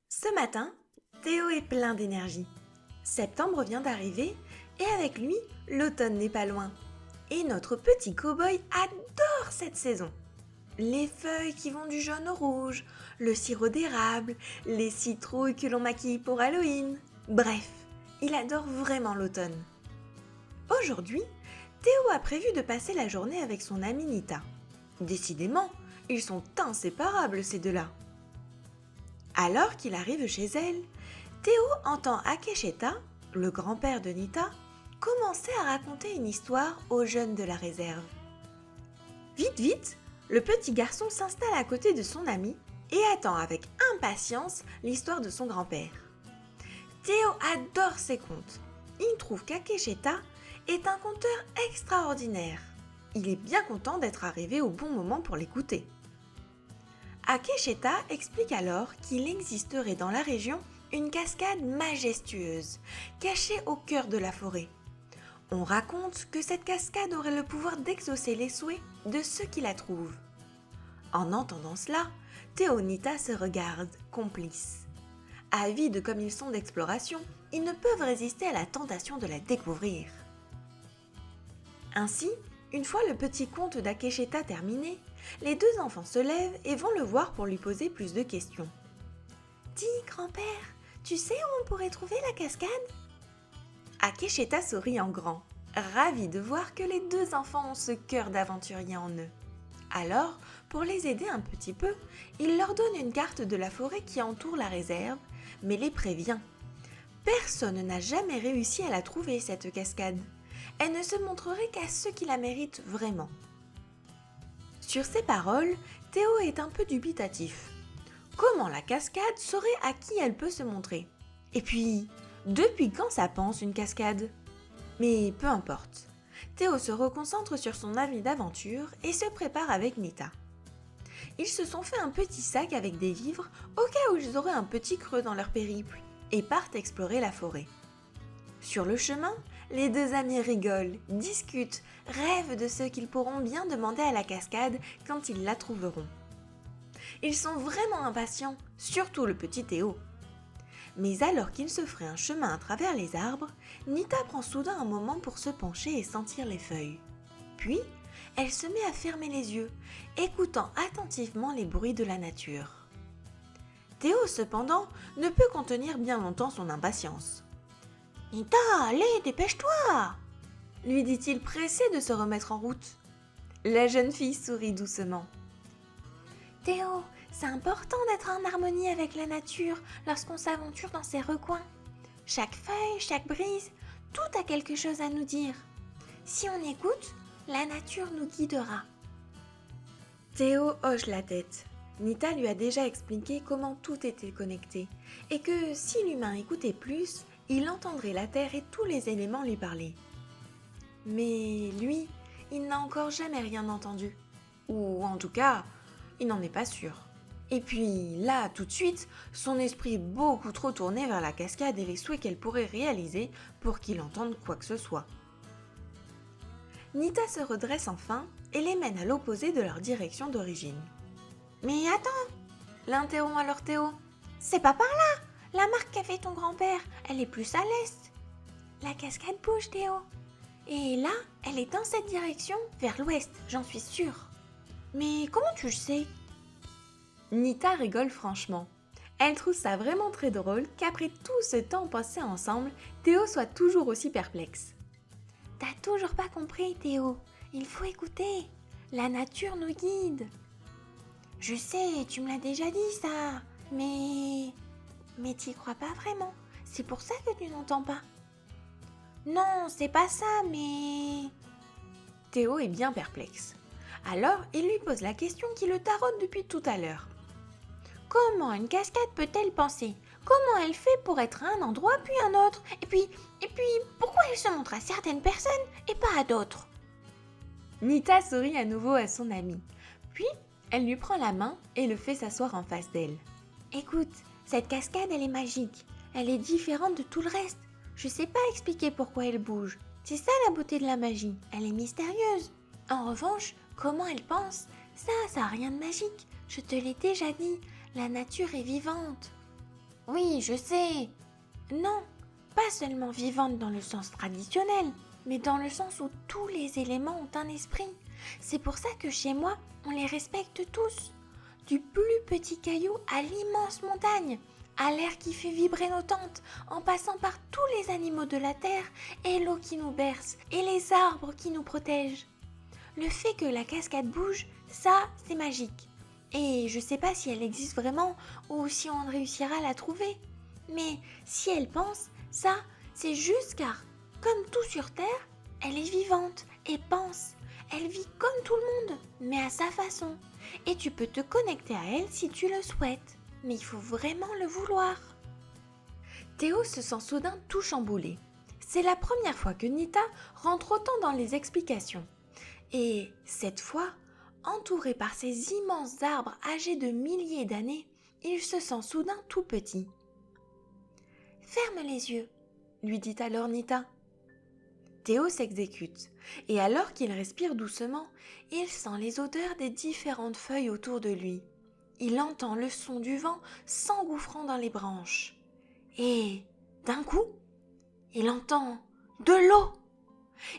Ce matin, Théo est plein d'énergie. Septembre vient d'arriver et avec lui, l'automne n'est pas loin. Et notre petit cow-boy adore cette saison. Les feuilles qui vont du jaune au rouge, le sirop d'érable, les citrouilles que l'on maquille pour Halloween. Bref, il adore vraiment l'automne. Aujourd'hui, Théo a prévu de passer la journée avec son amie Nita. Décidément, ils sont inséparables ces deux-là. Alors qu'il arrive chez elle, Théo entend Akesheta, le grand-père de Nita, commencer à raconter une histoire aux jeunes de la réserve. Vite, vite, le petit garçon s'installe à côté de son ami et attend avec impatience l'histoire de son grand-père. Théo adore ces contes. Il trouve qu'Akesheta est un conteur extraordinaire. Il est bien content d'être arrivé au bon moment pour l'écouter. Akesheta explique alors qu'il existerait dans la région une cascade majestueuse, cachée au cœur de la forêt. On raconte que cette cascade aurait le pouvoir d'exaucer les souhaits de ceux qui la trouvent. En entendant cela, Théo et Nita se regardent, complices. Avides comme ils sont d'exploration, ils ne peuvent résister à la tentation de la découvrir. Ainsi, une fois le petit conte d'Akesheta terminé, les deux enfants se lèvent et vont le voir pour lui poser plus de questions. « Dis, grand-père, tu sais où on pourrait trouver la cascade ?» Akesheta sourit en grand, ravi de voir que les deux enfants ont ce cœur d'aventurier en eux. Alors, pour les aider un petit peu, il leur donne une carte de la forêt qui entoure la réserve, mais les prévient. Personne n'a jamais réussi à la trouver, cette cascade. Elle ne se montrerait qu'à ceux qui la méritent vraiment. Sur ces paroles, Théo est un peu dubitatif. Comment la cascade saurait à qui elle peut se montrer? Et puis, depuis quand ça pense une cascade? Mais peu importe. Théo se reconcentre sur son avis d'aventure et se prépare avec Nita. Ils se sont fait un petit sac avec des vivres au cas où ils auraient un petit creux dans leur périple et partent explorer la forêt. Sur le chemin, les deux amis rigolent, discutent, rêvent de ce qu'ils pourront bien demander à la cascade quand ils la trouveront. Ils sont vraiment impatients, surtout le petit Théo. Mais alors qu'il se ferait un chemin à travers les arbres, Nita prend soudain un moment pour se pencher et sentir les feuilles. Puis, elle se met à fermer les yeux, écoutant attentivement les bruits de la nature. Théo, cependant, ne peut contenir bien longtemps son impatience. « Nita, allez, dépêche-toi !» lui dit-il pressé de se remettre en route. La jeune fille sourit doucement. « Théo, c'est important d'être en harmonie avec la nature lorsqu'on s'aventure dans ces recoins. Chaque feuille, chaque brise, tout a quelque chose à nous dire. Si on écoute, la nature nous guidera. » Théo hoche la tête. Nita lui a déjà expliqué comment tout était connecté et que si l'humain écoutait plus, il entendrait la terre et tous les éléments lui parler. Mais lui, il n'a encore jamais rien entendu. Ou en tout cas, il n'en est pas sûr. Et puis là, tout de suite, son esprit est beaucoup trop tourné vers la cascade et les souhaits qu'elle pourrait réaliser pour qu'il entende quoi que ce soit. Nita se redresse enfin et les mène à l'opposé de leur direction d'origine. « Mais attends !» l'interrompt alors Théo. « C'est pas par là! La marque qu'a fait ton grand-père, elle est plus à l'est. La cascade bouge, Théo. Et là, elle est dans cette direction, vers l'ouest, j'en suis sûre. Mais comment tu le sais ?» Nita rigole franchement. Elle trouve ça vraiment très drôle qu'après tout ce temps passé ensemble, Théo soit toujours aussi perplexe. « T'as toujours pas compris, Théo. Il faut écouter. La nature nous guide. » « Je sais, tu me l'as déjà dit ça, mais t'y crois pas vraiment. C'est pour ça que tu n'entends pas. » « Non, c'est pas ça, mais... » Théo est bien perplexe. Alors, il lui pose la question qui le taraude depuis tout à l'heure. Comment une cascade peut-elle penser? Comment elle fait pour être à un endroit puis un autre? Et puis, pourquoi elle se montre à certaines personnes et pas à d'autres? Nita sourit à nouveau à son amie. Puis, elle lui prend la main et le fait s'asseoir en face d'elle. Écoute, cette cascade, elle est magique. Elle est différente de tout le reste. Je sais pas expliquer pourquoi elle bouge. C'est ça la beauté de la magie. Elle est mystérieuse. En revanche, comment elle pense, ça a rien de magique. Je te l'ai déjà dit, la nature est vivante. Oui, je sais. Non, pas seulement vivante dans le sens traditionnel, mais dans le sens où tous les éléments ont un esprit. C'est pour ça que chez moi, on les respecte tous. Du plus petit caillou à l'immense montagne, à l'air qui fait vibrer nos tentes, en passant par tous les animaux de la terre et l'eau qui nous berce et les arbres qui nous protègent. Le fait que la cascade bouge, ça, c'est magique. Et je sais pas si elle existe vraiment ou si on réussira à la trouver. Mais si elle pense, ça, c'est juste car, comme tout sur Terre, elle est vivante et pense. Elle vit comme tout le monde, mais à sa façon. Et tu peux te connecter à elle si tu le souhaites. Mais il faut vraiment le vouloir. Théo se sent soudain tout chamboulé. C'est la première fois que Nita rentre autant dans les explications. Et cette fois, entouré par ces immenses arbres âgés de milliers d'années, il se sent soudain tout petit. « Ferme les yeux », lui dit alors Nita. Théo s'exécute, et alors qu'il respire doucement, il sent les odeurs des différentes feuilles autour de lui. Il entend le son du vent s'engouffrant dans les branches. Et, d'un coup, il entend de l'eau.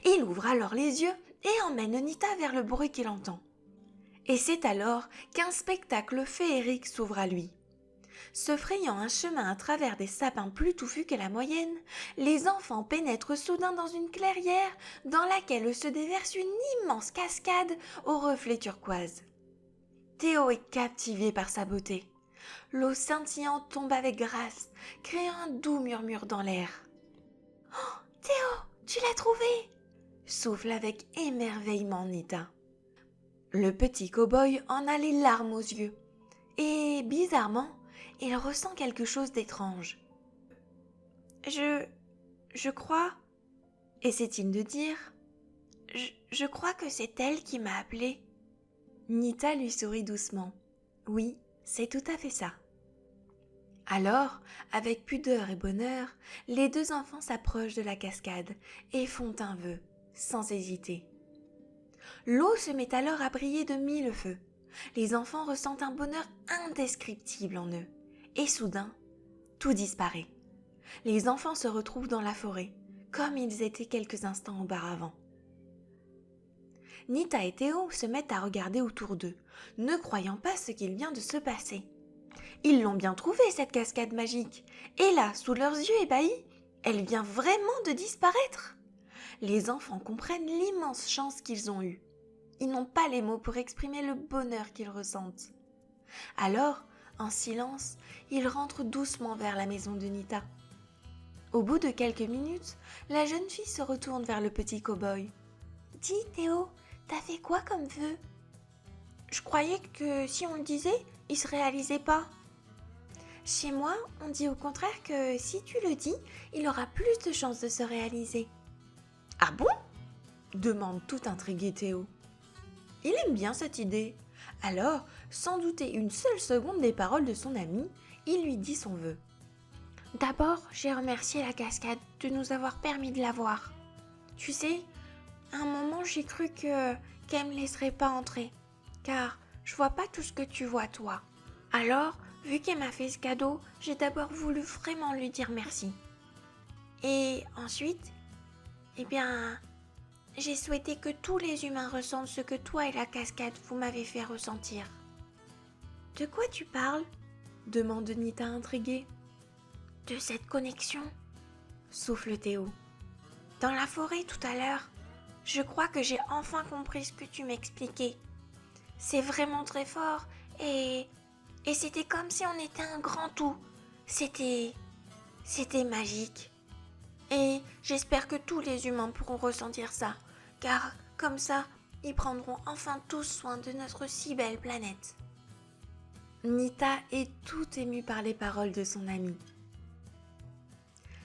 Il ouvre alors les yeux et emmène Nita vers le bruit qu'il entend. Et c'est alors qu'un spectacle féerique s'ouvre à lui. Se frayant un chemin à travers des sapins plus touffus que la moyenne, les enfants pénètrent soudain dans une clairière dans laquelle se déverse une immense cascade aux reflets turquoise. Théo est captivé par sa beauté. L'eau scintillante tombe avec grâce, créant un doux murmure dans l'air. « Oh, Théo, tu l'as trouvé !» souffle avec émerveillement Nita. Le petit cow-boy en a les larmes aux yeux. Et bizarrement, il ressent quelque chose d'étrange. Je crois, essaie-t-il de dire, je crois que c'est elle qui m'a appelé. Nita lui sourit doucement. Oui, c'est tout à fait ça. Alors, avec pudeur et bonheur, les deux enfants s'approchent de la cascade et font un vœu, sans hésiter. L'eau se met alors à briller de mille feux. Les enfants ressentent un bonheur indescriptible en eux. Et soudain, tout disparaît. Les enfants se retrouvent dans la forêt, comme ils étaient quelques instants auparavant. Nita et Théo se mettent à regarder autour d'eux, ne croyant pas ce qu'il vient de se passer. Ils l'ont bien trouvée, cette cascade magique. Et là, sous leurs yeux ébahis, elle vient vraiment de disparaître. Les enfants comprennent l'immense chance qu'ils ont eue. Ils n'ont pas les mots pour exprimer le bonheur qu'ils ressentent. Alors, en silence, ils rentrent doucement vers la maison de Nita. Au bout de quelques minutes, la jeune fille se retourne vers le petit cow-boy. « Dis, Théo, t'as fait quoi comme vœu ?»« Je croyais que si on le disait, il se réalisait pas. » Chez moi, on dit au contraire que si tu le dis, il aura plus de chances de se réaliser. « Ah bon ?» demande tout intrigué Théo. Il aime bien cette idée. Alors, sans douter une seule seconde des paroles de son ami, il lui dit son vœu. « D'abord, j'ai remercié la cascade de nous avoir permis de la voir. Tu sais, à un moment, j'ai cru qu'elle me laisserait pas entrer, car je vois pas tout ce que tu vois toi. Alors, vu qu'elle m'a fait ce cadeau, j'ai d'abord voulu vraiment lui dire merci. Et ensuite, j'ai souhaité que tous les humains ressentent ce que toi et la cascade vous m'avez fait ressentir. » « De quoi tu parles ?» demande Nita intriguée. « De cette connexion, » souffle Théo. « Dans la forêt tout à l'heure, je crois que j'ai enfin compris ce que tu m'expliquais. C'est vraiment très fort et c'était comme si on était un grand tout. C'était magique. Et j'espère que tous les humains pourront ressentir ça, car comme ça, ils prendront enfin tous soin de notre si belle planète. » Nita est tout émue par les paroles de son amie.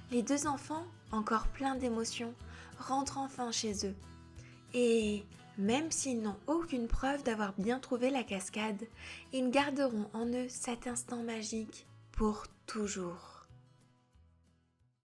Les deux enfants, encore pleins d'émotions, rentrent enfin chez eux. Et même s'ils n'ont aucune preuve d'avoir bien trouvé la cascade, ils garderont en eux cet instant magique pour toujours.